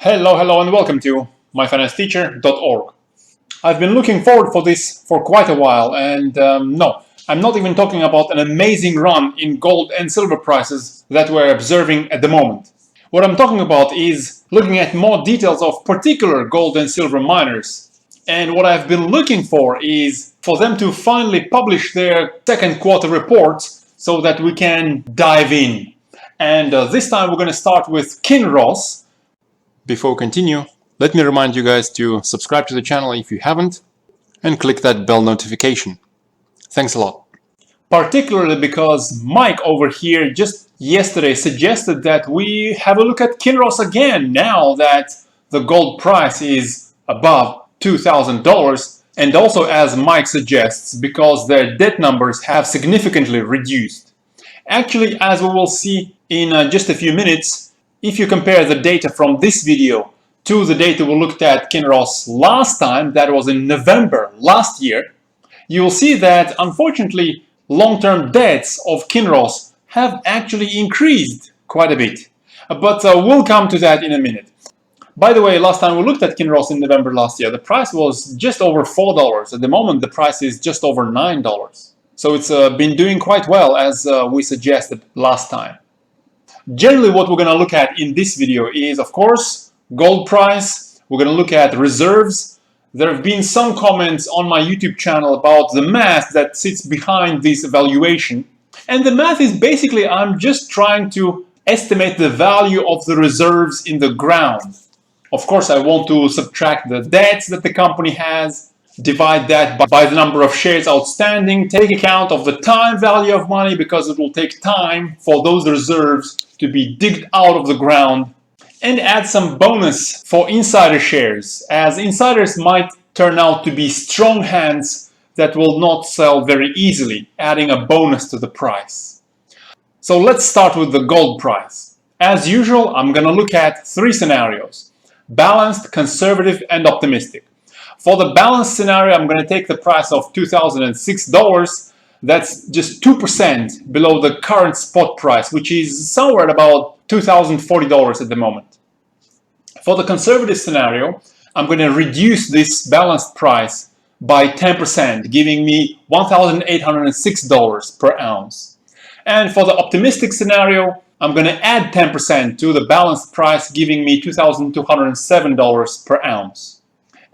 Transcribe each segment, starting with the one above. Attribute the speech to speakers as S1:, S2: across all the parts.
S1: Hello, and welcome to myfinanceteacher.org. I've been looking forward for this for quite a while, and no, I'm not even talking about an amazing run in gold and silver prices that we're observing at the moment. What I'm talking about is looking at more details of particular gold and silver miners. And what I've been looking for is for them to finally publish their second quarter reports so that we can dive in. And this time we're going to start with Kinross. Before we continue, let me remind you guys to subscribe to the channel if you haven't and click that bell notification. Thanks a lot. Particularly because Mike over here just yesterday suggested that we have a look at Kinross again now that the gold price is above $2,000, and also, as Mike suggests, because their debt numbers have significantly reduced. Actually, as we will see in just a few minutes, if you compare the data from this video to the data we looked at Kinross last time, that was in November last year, you will see that unfortunately long-term debts of Kinross have actually increased quite a bit. But we'll come to that in a minute. By the way, last time we looked at Kinross in November last year, the price was just over $4. At the moment, the price is just over $9. So it's been doing quite well, as we suggested last time. Generally, what we're going to look at in this video is, of course, gold price. We're going to look at reserves. There have been some comments on my YouTube channel about the math that sits behind this valuation. And the math is basically, I'm just trying to estimate the value of the reserves in the ground. Of course, I want to subtract the debts that the company has, divide that by the number of shares outstanding, take account of the time value of money because it will take time for those reserves to be digged out of the ground, and add some bonus for insider shares, as insiders might turn out to be strong hands that will not sell very easily, adding a bonus to the price. So let's start with the gold price. As usual, I'm going to look at three scenarios: balanced, conservative, and optimistic. For the balanced scenario, I'm going to take the price of $2,006. That's just 2% below the current spot price, which is somewhere at about $2,040 at the moment. For the conservative scenario, I'm going to reduce this balanced price by 10%, giving me $1,806 per ounce. And for the optimistic scenario, I'm going to add 10% to the balanced price, giving me $2,207 per ounce.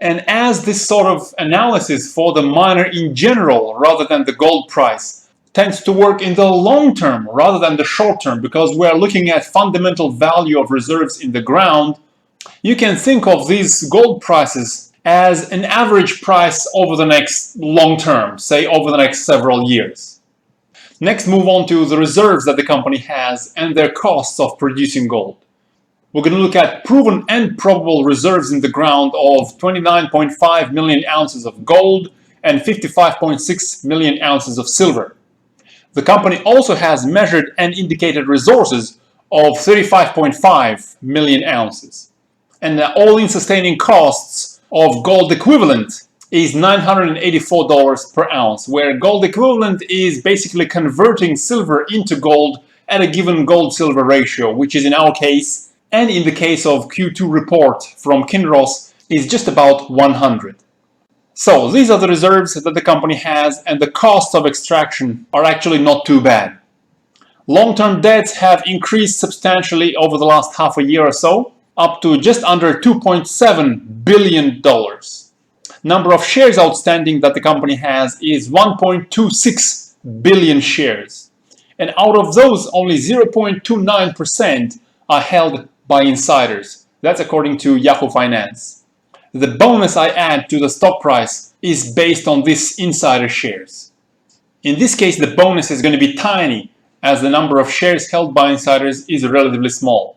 S1: And as this sort of analysis for the miner in general, rather than the gold price, tends to work in the long term rather than the short term, because we're looking at fundamental value of reserves in the ground, you can think of these gold prices as an average price over the next long term, say over the next several years. Next, move on to the reserves that the company has and their costs of producing gold. We're going to look at proven and probable reserves in the ground of 29.5 million ounces of gold and 55.6 million ounces of silver. The company also has measured and indicated resources of 35.5 million ounces. And the all-in sustaining costs of gold equivalent is $984 per ounce, where gold equivalent is basically converting silver into gold at a given gold-silver ratio, which is in our case, and in the case of Q2 report from Kinross, is just about 100. So these are the reserves that the company has, and the costs of extraction are actually not too bad. Long-term debts have increased substantially over the last half a year or so, up to just under $2.7 billion. Number of shares outstanding that the company has is 1.26 billion shares. And out of those, only 0.29% are held by insiders. That's according to Yahoo Finance. The bonus I add to the stock price is based on these insider shares. In this case, the bonus is going to be tiny, as the number of shares held by insiders is relatively small.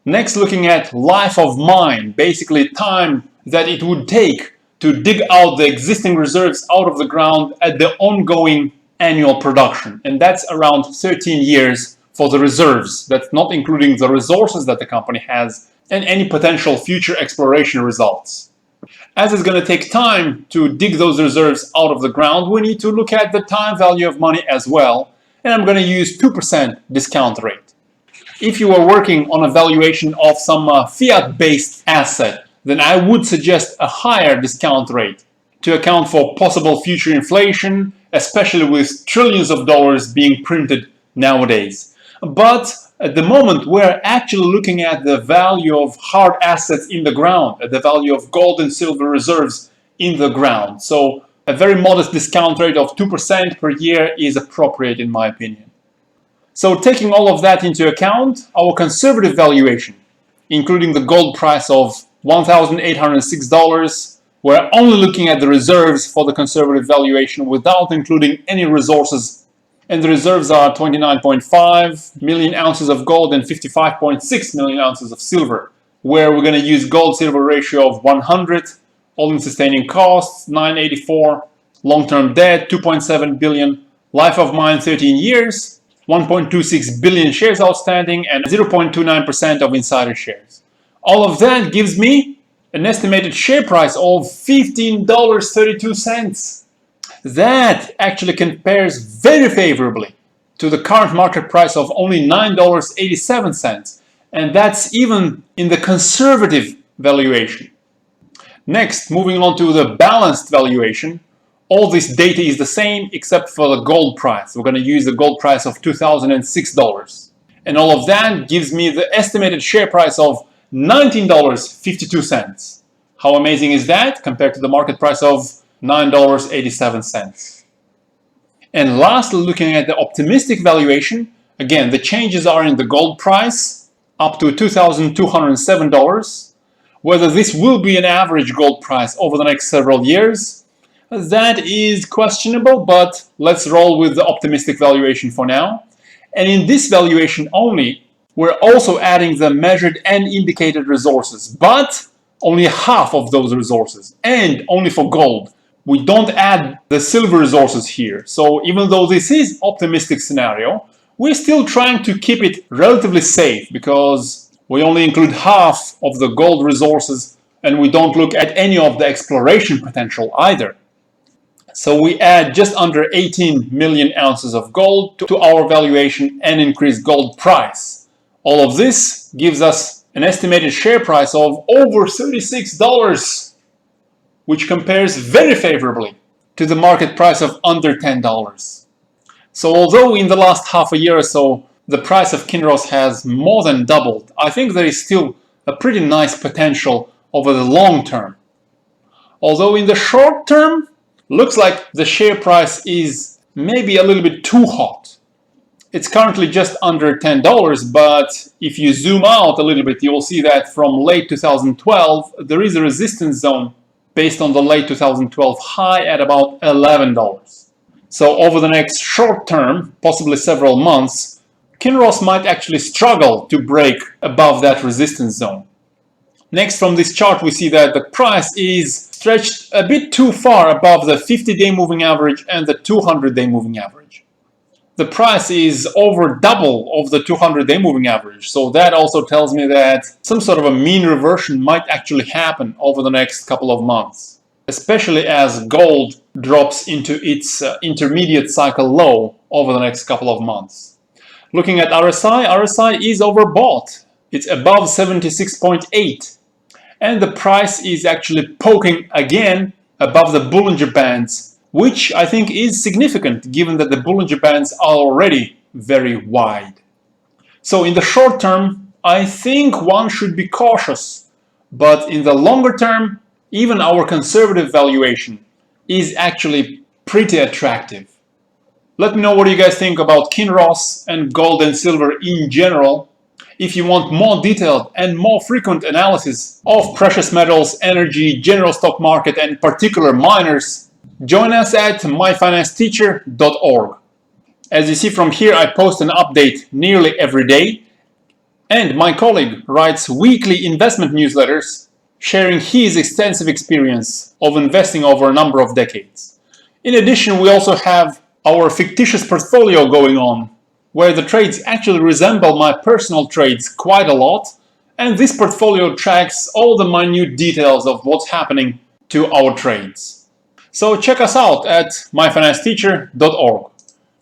S1: Next, looking at life of mine, basically time that it would take to dig out the existing reserves out of the ground at the ongoing annual production. And that's around 13 years for the reserves. That's not including the resources that the company has and any potential future exploration results. As it's going to take time to dig those reserves out of the ground, we need to look at the time value of money as well. And I'm going to use 2% discount rate. If you are working on a valuation of some fiat-based asset, then I would suggest a higher discount rate to account for possible future inflation, especially with trillions of dollars being printed nowadays. But at the moment, we're actually looking at the value of hard assets in the ground, at the value of gold and silver reserves in the ground. So a very modest discount rate of 2% per year is appropriate in my opinion. So taking all of that into account, our conservative valuation, including the gold price of $1,806, we're only looking at the reserves for the conservative valuation without including any resources. And the reserves are 29.5 million ounces of gold and 55.6 million ounces of silver, where we're going to use gold-silver ratio of 100, all-in sustaining costs 984, long-term debt 2.7 billion, life of mine 13 years, 1.26 billion shares outstanding, and 0.29% of insider shares. All of that gives me an estimated share price of $15.32. That actually compares very favorably to the current market price of only $9.87, and that's even in the conservative valuation. Next, moving on to the balanced valuation, all this data is the same except for the gold price. We're going to use the gold price of $2,006. And all of that gives me the estimated share price of $19.52. How amazing is that compared to the market price of $9.87? And lastly, looking at the optimistic valuation, again, the changes are in the gold price up to $2,207. Whether this will be an average gold price over the next several years, that is questionable, but let's roll with the optimistic valuation for now. And in this valuation only, we're also adding the measured and indicated resources, but only half of those resources, and only for gold. We don't add the silver resources here. So even though this is optimistic scenario, we're still trying to keep it relatively safe because we only include half of the gold resources and we don't look at any of the exploration potential either. So we add just under 18 million ounces of gold to our valuation and increase gold price. All of this gives us an estimated share price of over $36, which compares very favorably to the market price of under $10. So although in the last half a year or so, the price of Kinross has more than doubled, I think there is still a pretty nice potential over the long term. Although in the short term, looks like the share price is maybe a little bit too hot. It's currently just under $10, but if you zoom out a little bit, you will see that from late 2012, there is a resistance zone based on the late 2012 high at about $11. So over the next short term, possibly several months, Kinross might actually struggle to break above that resistance zone. Next, from this chart, we see that the price is stretched a bit too far above the 50-day moving average and the 200-day moving average. The price is over double of the 200-day moving average, so that also tells me that some sort of a mean reversion might actually happen over the next couple of months, especially as gold drops into its intermediate cycle low over the next couple of months. Looking at RSI, RSI is overbought. It's above 76.8. And the price is actually poking again above the Bollinger Bands, which I think is significant given that the Bollinger Bands are already very wide. So in the short term, I think one should be cautious, but in the longer term, even our conservative valuation is actually pretty attractive. Let me know what you guys think about Kinross and gold and silver in general. If you want more detailed and more frequent analysis of precious metals, energy, general stock market, and particular miners, join us at myfinancesteacher.org. As you see from here, I post an update nearly every day, and my colleague writes weekly investment newsletters sharing his extensive experience of investing over a number of decades. In addition, we also have our fictitious portfolio going on, where the trades actually resemble my personal trades quite a lot, and this portfolio tracks all the minute details of what's happening to our trades. So check us out at myfinancesteacher.org.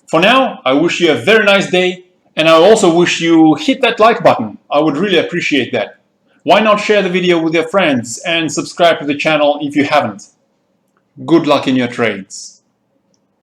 S1: For now, I wish you a very nice day And I also wish you hit that like button. I would really appreciate that. Why not share the video with your friends and subscribe to the channel if you haven't? Good luck in your trades.